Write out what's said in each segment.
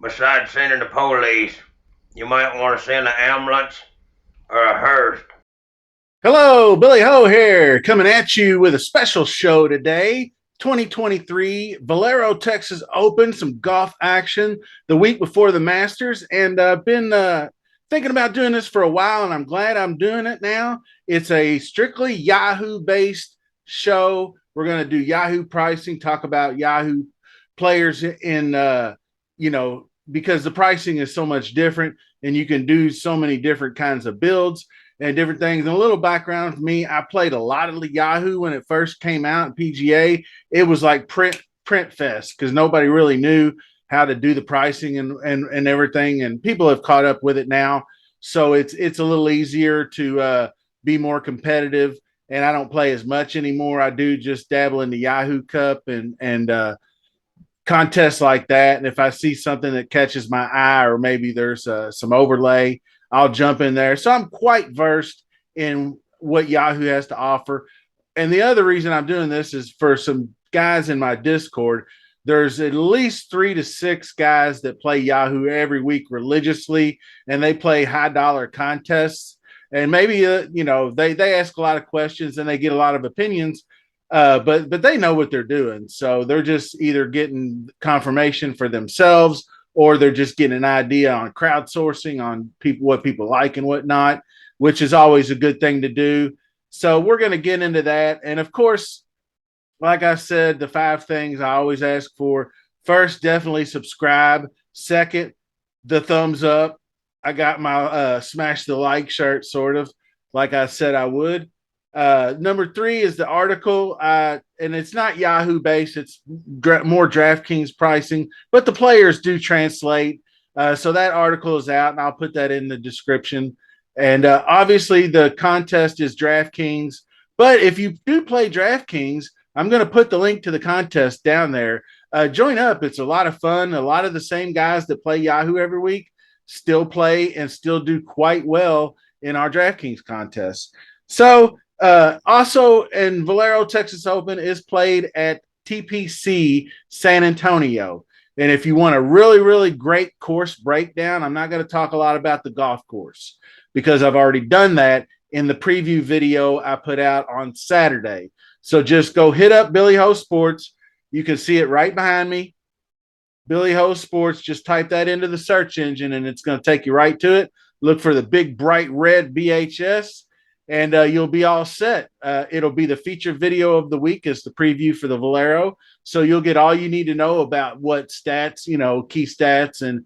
Besides sending the police, you might want to send an ambulance or a hearse. Hello, Billy Ho here, coming at you with a special show today. 2023 Valero Texas Open, some golf action the week before the Masters, and I've been thinking about doing this for a while, and I'm glad I'm doing it now. It's a strictly Yahoo based show. We're going to do Yahoo pricing, talk about Yahoo players because the pricing is so much different, and you can do so many different kinds of builds and different things. And a little background for me, I played a lot of the Yahoo when it first came out in PGA. It was like print fest because nobody really knew how to do the pricing and everything. And people have caught up with it now. So it's a little easier to be more competitive. And I don't play as much anymore. I do just dabble in the Yahoo Cup and contests like that. And if I see something that catches my eye, or maybe there's some overlay, I'll jump in there. So I'm quite versed in what Yahoo has to offer. And the other reason I'm doing this is for some guys in my Discord. There's at least 3 to 6 guys that play Yahoo every week religiously, and they play high dollar contests. And maybe they ask a lot of questions and they get a lot of opinions, but they know what they're doing. So they're just either getting confirmation for themselves, or they're just getting an idea on crowdsourcing on people, what people like and whatnot, which is always a good thing to do. So we're going to get into that. And of course, like I said, the 5 things I always ask for: first, definitely subscribe. Second, the thumbs up. I got my smash the like shirt, sort of like I said I would. Number 3 is the article, and it's not Yahoo based. It's more DraftKings pricing, but the players do translate. So that article is out, and I'll put that in the description. And obviously, the contest is DraftKings. But if you do play DraftKings, I'm going to put the link to the contest down there. Join up. It's a lot of fun. A lot of the same guys that play Yahoo every week still play and still do quite well in our DraftKings contest. So, also, in Valero Texas Open is played at TPC San Antonio. And if you want a really, really great course breakdown, I'm not going to talk a lot about the golf course because I've already done that in the preview video I put out on Saturday. So just go hit up Billy Ho Sports. You can see it right behind me. Billy Ho Sports. Just type that into the search engine and it's going to take you right to it. Look for the big bright red BHS and you'll be all set. It'll be the feature video of the week as the preview for the Valero. So you'll get all you need to know about what stats, key stats and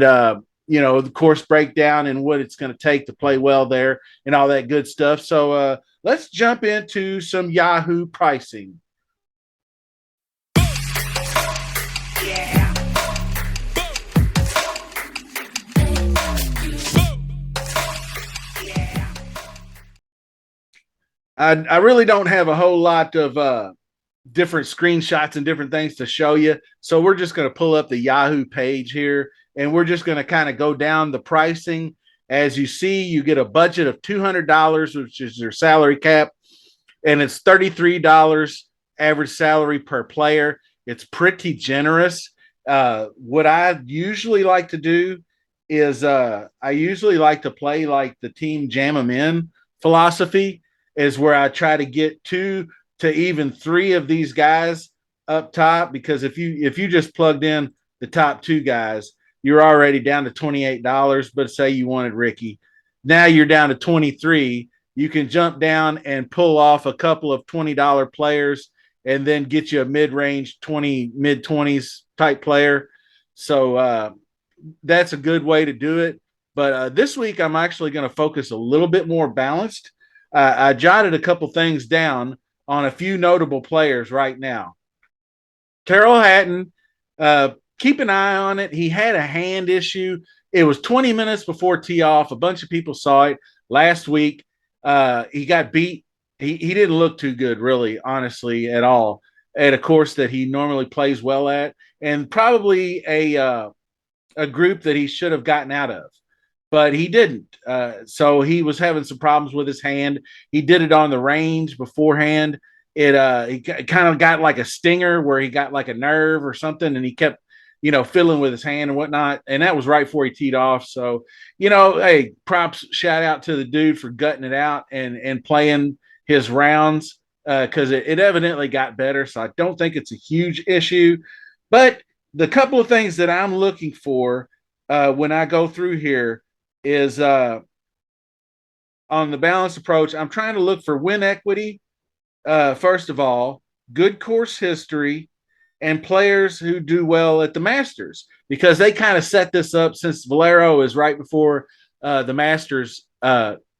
the course breakdown and what it's going to take to play well there and all that good stuff. So let's jump into some Yahoo pricing. I really don't have a whole lot of different screenshots and different things to show you. So we're just going to pull up the Yahoo page here and we're just going to kind of go down the pricing. As you see, you get a budget of $200, which is your salary cap, and it's $33 average salary per player. It's pretty generous. What I usually like to do is I usually like to play like the team jam them in philosophy, is where I try to get 2 to even 3 of these guys up top, because if you just plugged in the top 2 guys, you're already down to $28. But say you wanted Ricky, now you're down to 23. You can jump down and pull off a couple of $20 players and then get you a mid-range mid 20s type player. So that's a good way to do it. But this week I'm actually going to focus a little bit more balanced. I jotted a couple things down on a few notable players right now. Terrell Hatton, keep an eye on it. He had a hand issue. It was 20 minutes before tee off. A bunch of people saw it last week. He got beat. He didn't look too good, really, honestly, at all, at a course that he normally plays well at, and probably a group that he should have gotten out of, but he didn't. So he was having some problems with his hand. He did it on the range beforehand. He kind of got like a stinger where he got like a nerve or something, and he kept fiddling with his hand and whatnot. And that was right before he teed off. So, hey, props, shout out to the dude for gutting it out and playing his rounds because it evidently got better. So I don't think it's a huge issue. But the couple of things that I'm looking for when I go through here is on the balanced approach, I'm trying to look for win equity, first of all, good course history, and players who do well at the Masters because they kind of set this up since Valero is right before the Masters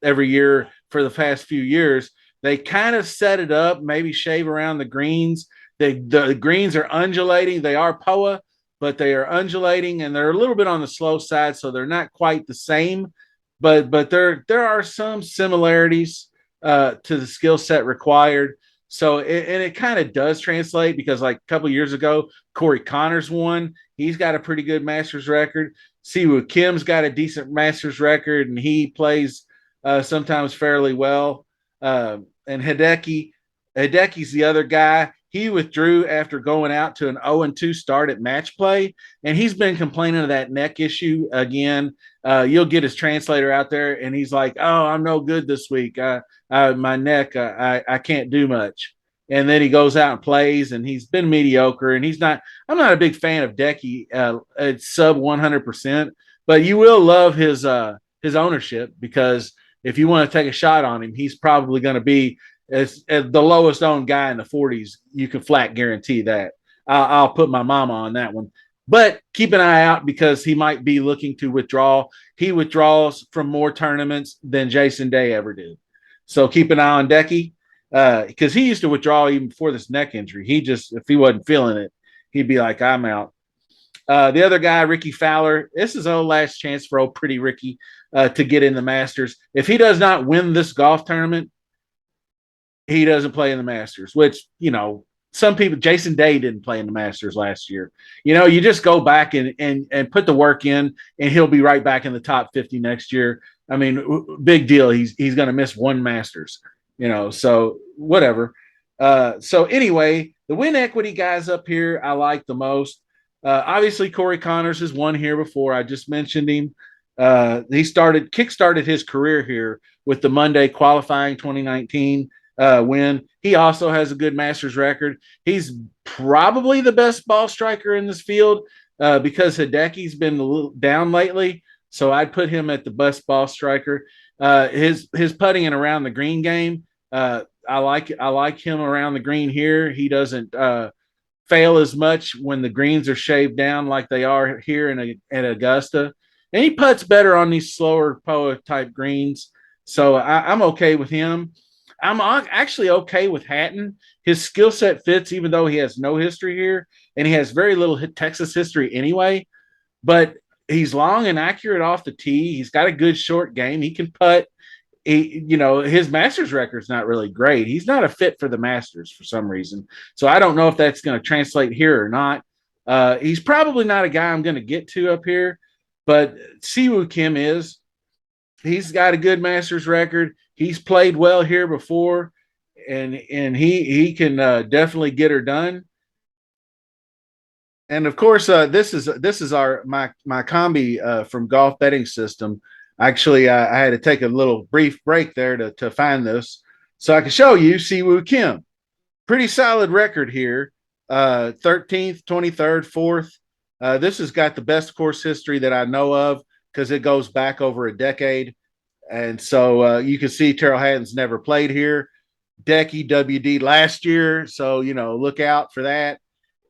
every year for the past few years. They kind of set it up, maybe shave around the greens. The greens are undulating. They are POA, but they are undulating and they're a little bit on the slow side, so they're not quite the same. But there are some similarities to the skill set required. So it kind of does translate because like a couple of years ago, Corey Connors won. He's got a pretty good Masters record. Siwoo Kim's got a decent Masters record, and he plays sometimes fairly well. And Hideki's the other guy. He withdrew after going out to an 0-2 start at match play, and he's been complaining of that neck issue again. You'll get his translator out there, and he's like, "Oh, I'm no good this week. My neck, I can't do much." And then he goes out and plays, and he's been mediocre. And he's not. I'm not a big fan of Decky at sub 100%, but you will love his ownership because if you want to take a shot on him, he's probably going to be as the lowest owned guy in the 40s. You can flat guarantee that. I'll put my mama on that one. But keep an eye out because he might be looking to withdraw. He withdraws from more tournaments than Jason Day ever did. So keep an eye on Decky because he used to withdraw even before this neck injury. He just, if he wasn't feeling it, he'd be like, I'm out. The other guy, Ricky Fowler, this is our last chance for old pretty Ricky to get in the Masters. If he does not win this golf tournament, he doesn't play in the Masters, which, some people, Jason Day didn't play in the Masters last year. You just go back and put the work in, and he'll be right back in the top 50 next year. I mean, big deal. He's going to miss one Masters, so whatever. So anyway, the win equity guys up here, I like the most. Obviously, Corey Connors has won here before. I just mentioned him. He kickstarted his career here with the Monday qualifying 2019 win. He also has a good Masters record. He's probably the best ball striker in this field because Hideki's been a little down lately. So I'd put him at the best ball striker. His putting and around the green game, I like him around the green here. He doesn't fail as much when the greens are shaved down like they are here at Augusta. And he puts better on these slower POA type greens. So I'm okay with him. I'm actually okay with Hatton. His skill set fits, even though he has no history here, and he has very little Texas history anyway. But he's long and accurate off the tee. He's got a good short game. He can putt. His Masters record's not really great. He's not a fit for the Masters for some reason. So I don't know if that's going to translate here or not. He's probably not a guy I'm going to get to up here, but Siwoo Kim is. He's got a good Masters record. He's played well here before, and he can definitely get her done. And of course, this is my combi from Golf Betting System. Actually, I had to take a little brief break there to find this so I can show you Siwoo Kim. Pretty solid record here. 13th, 23rd, 4th. This has got the best course history that I know of because it goes back over a decade. And so you can see Terrell Hatton's never played here. Decky WD last year. So, look out for that.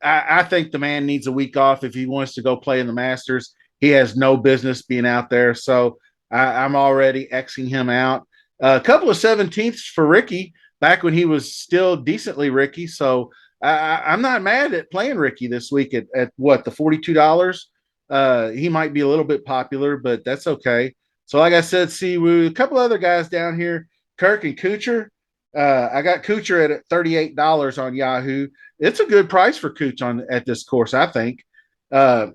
I think the man needs a week off if he wants to go play in the Masters. He has no business being out there. So I'm already Xing him out. A couple of 17ths for Ricky back when he was still decently Ricky. So I'm not mad at playing Ricky this week at what, the $42. He might be a little bit popular, but that's okay. So like I said, Siwoo, a couple other guys down here, Kirk and Kuchar. I got Kuchar at $38 on Yahoo. It's a good price for Cooch at this course, I think. $38.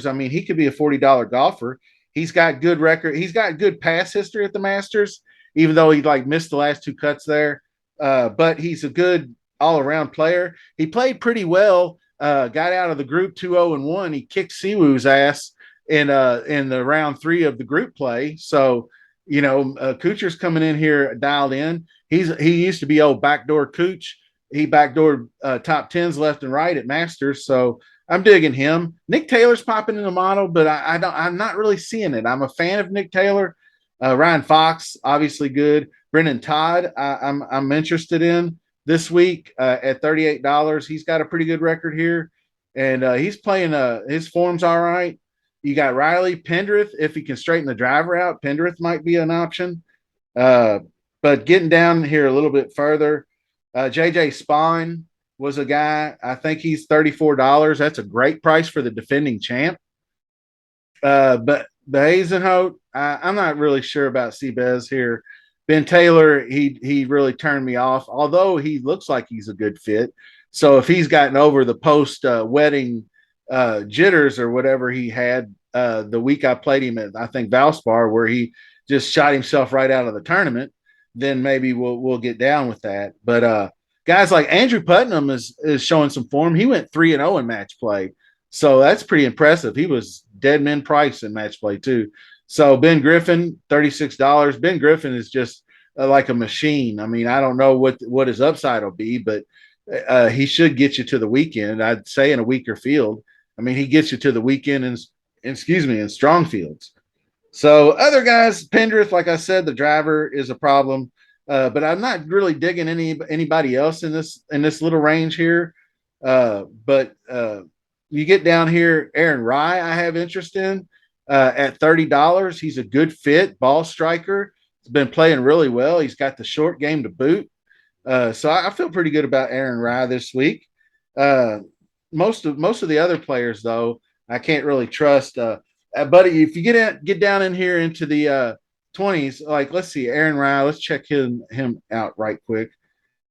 I mean, he could be a $40 golfer. He's got good record. He's got good pass history at the Masters, even though he missed the last two cuts there. But he's a good all-around player. He played pretty well got out of the group 2-0-1. He kicked Siwoo's ass in the round 3 of the group play. So, Kuchar's coming in here dialed in. He used to be old backdoor Cooch. He backdoored top tens left and right at Masters. So I'm digging him. Nick Taylor's popping in the model, but I'm not really seeing it. I'm a fan of Nick Taylor. Ryan Fox, obviously good. Brendan Todd, I'm interested in this week at $38. He's got a pretty good record here, and he's playing. His form's all right. You got Riley Pendrith. If he can straighten the driver out, Pendrith might be an option. Uh, but getting down here a little bit further, JJ Spawn was a guy. I think he's $34. That's a great price for the defending champ. But Hazenhout, I'm not really sure about Seabez here. Ben Taylor, he really turned me off, although he looks like he's a good fit. So if he's gotten over the post wedding jitters or whatever he had the week I played him at, I think Valspar, where he just shot himself right out of the tournament, then maybe we'll get down with that. But guys like Andrew Putnam is showing some form. He went 3-0 in match play. So that's pretty impressive. He was dead men price in match play too. So Ben Griffin, $36. Ben Griffin is just like a machine. I mean, I don't know what his upside will be, but he should get you to the weekend. I'd say in a weaker field. I mean, he gets you to the weekend in strong fields. So other guys, Pendrith, like I said, the driver is a problem. But I'm not really digging anybody else in this little range here. But you get down here, Aaron Rye, I have interest in at $30. He's a good fit, ball striker. He's been playing really well. He's got the short game to boot. So I feel pretty good about Aaron Rye this week. Most of the other players, though, I can't really trust. Buddy, if you get down in here into the 20s, like let's see, Aaron Rye, let's check him out right quick.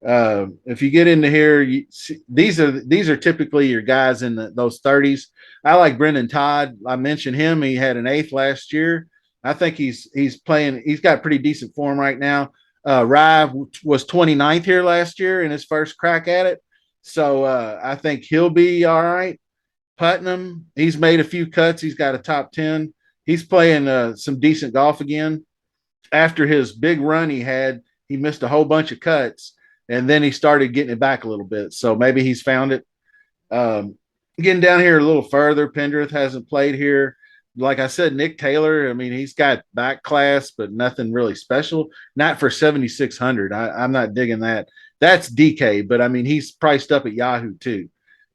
If you get into here, these are typically your guys in those 30s. I like Brendan Todd. I mentioned him. He had an eighth last year. I think he's playing. He's got pretty decent form right now. Rye was 29th here last year in his first crack at it. So I think he'll be all right. Putnam, he's made a few cuts. He's got a top 10. He's playing some decent golf again. After his big run he had, he missed a whole bunch of cuts, and then he started getting it back a little bit. So maybe he's found it. Getting down here a little further, Pendrith hasn't played here. Like I said, Nick Taylor, I mean, he's got back class, but nothing really special. Not for 7,600. I'm not digging that. That's DK, but I mean, he's priced up at Yahoo too.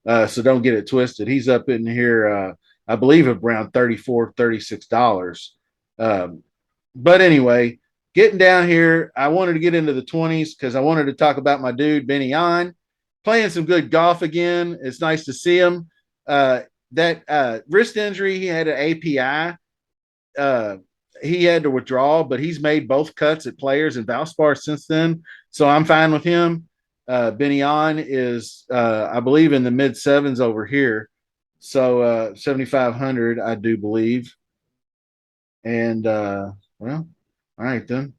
So don't get it twisted. He's up in here, I believe, around $34, $36. But anyway, getting down here, I wanted to get into the 20s because I wanted to talk about my dude, Benny On, playing some good golf again. It's nice to see him. That wrist injury, he had an API. He had to withdraw, but he's made both cuts at Players and Valspar since then. So I'm fine with him. Benny On is, I believe, in the mid sevens over here. So 7,500, I do believe. And, well, all right then.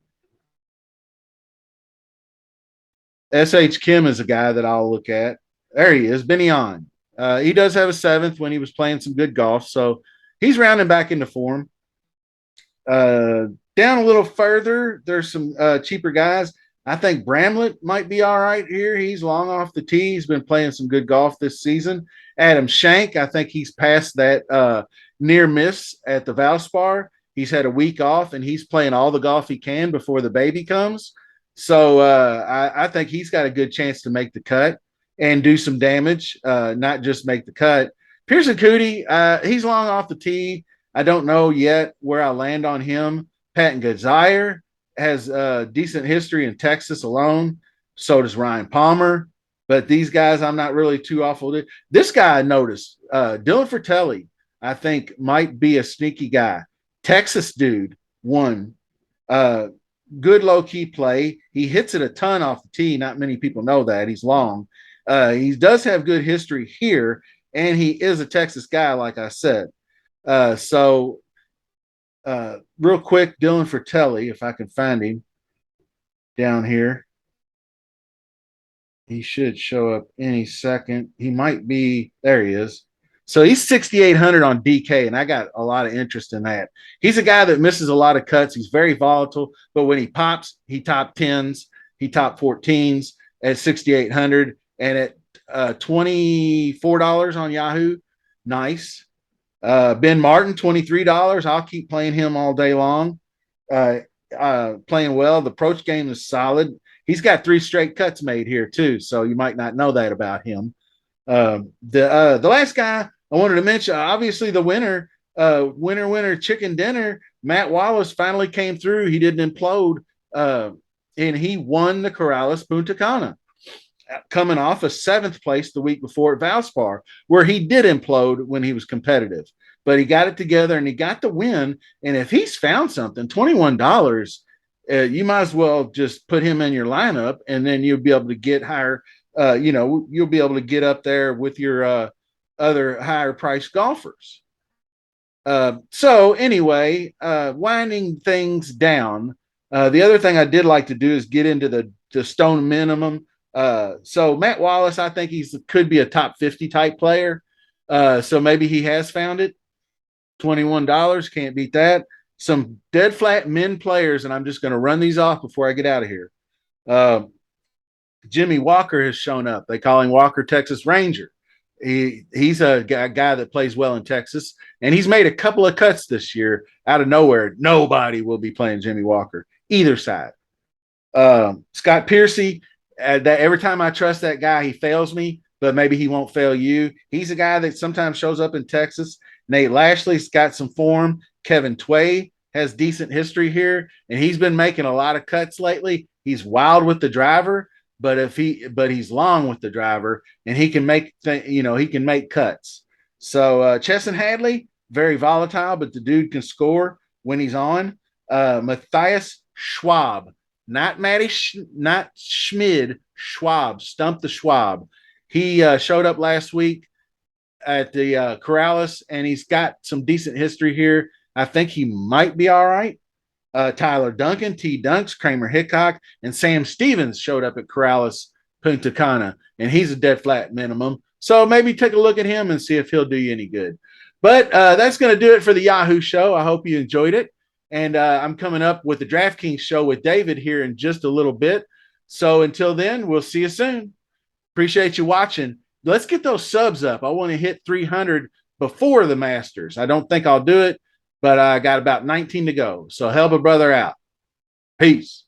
SH Kim is a guy that I'll look at. There he is, Benny On. He does have a seventh when he was playing some good golf. So he's rounding back into form. Down a little further, there's some cheaper guys. I think Bramlett might be all right here. He's long off the tee. He's been playing some good golf this season. Adam Shank, I think he's past that near miss at the Valspar. He's had a week off, and he's playing all the golf he can before the baby comes. So I think he's got a good chance to make the cut and do some damage, not just make the cut. Pearson Cootie, he's long off the tee. I don't know yet where I land on him. Patton Gadzire has a decent history in Texas alone. So does Ryan Palmer. But these guys, I'm not really too awful. This guy I noticed, Dylan Fratelli, I think might be a sneaky guy. Texas dude, one. Good low-key play. He hits it a ton off the tee. Not many people know that. He's long. He does have good history here, and he is a Texas guy, like I said. So real quick, Dylan Fratelli, if I can find him down here. He should show up any second. He might be there. He is. So he's 6,800 on DK, and I got a lot of interest in that. He's a guy that misses a lot of cuts. He's very volatile, but when he pops, he top tens, he top 14s at 6,800, and at $24 on Yahoo. Nice. Ben Martin, $23. I'll keep playing him all day long. Uh, Playing well. The approach game is solid. He's got 3 straight cuts made here too, so you might not know that about him. The last guy I wanted to mention, obviously the winner, winner chicken dinner. Matt Wallace finally came through. He didn't implode, and he won the Corrales Punta Cana, coming off a 7th place the week before at Valspar, where he did implode when he was competitive. But he got it together and he got the win. And if he's found something, $21, you might as well just put him in your lineup, and then you'll be able to get higher. You'll be able to get up there with your other higher priced golfers. So anyway, winding things down. The other thing I did like to do is get into the stone minimum. So Matt Wallace, I think could be a top 50 type player. So maybe he has found it. $21, can't beat that. Some dead flat men players, and I'm just going to run these off before I get out of here. Jimmy Walker has shown up. They call him Walker Texas Ranger. He's a guy that plays well in Texas, and he's made a couple of cuts this year out of nowhere. Nobody will be playing Jimmy Walker, either side. Scott Piercy, that every time I trust that guy, he fails me, but maybe he won't fail you. He's a guy that sometimes shows up in Texas. Nate Lashley's got some form. Kevin Tway has decent history here, and he's been making a lot of cuts lately. He's wild with the driver, but he's long with the driver, and he can make cuts. So Chesson Hadley, very volatile, but the dude can score when he's on. Matthias Schwab, not Schmid, Schwab, Stump the Schwab. He showed up last week at the Corrales, and he's got some decent history here. I think he might be all right. Tyler Duncan, T. Dunks, Kramer Hickok, and Sam Stevens showed up at Corrales Punta Cana, and he's a dead flat minimum. So maybe take a look at him and see if he'll do you any good. But that's going to do it for the Yahoo show. I hope you enjoyed it. And I'm coming up with the DraftKings show with David here in just a little bit. So until then, we'll see you soon. Appreciate you watching. Let's get those subs up. I want to hit 300 before the Masters. I don't think I'll do it, but I got about 19 to go. So help a brother out. Peace.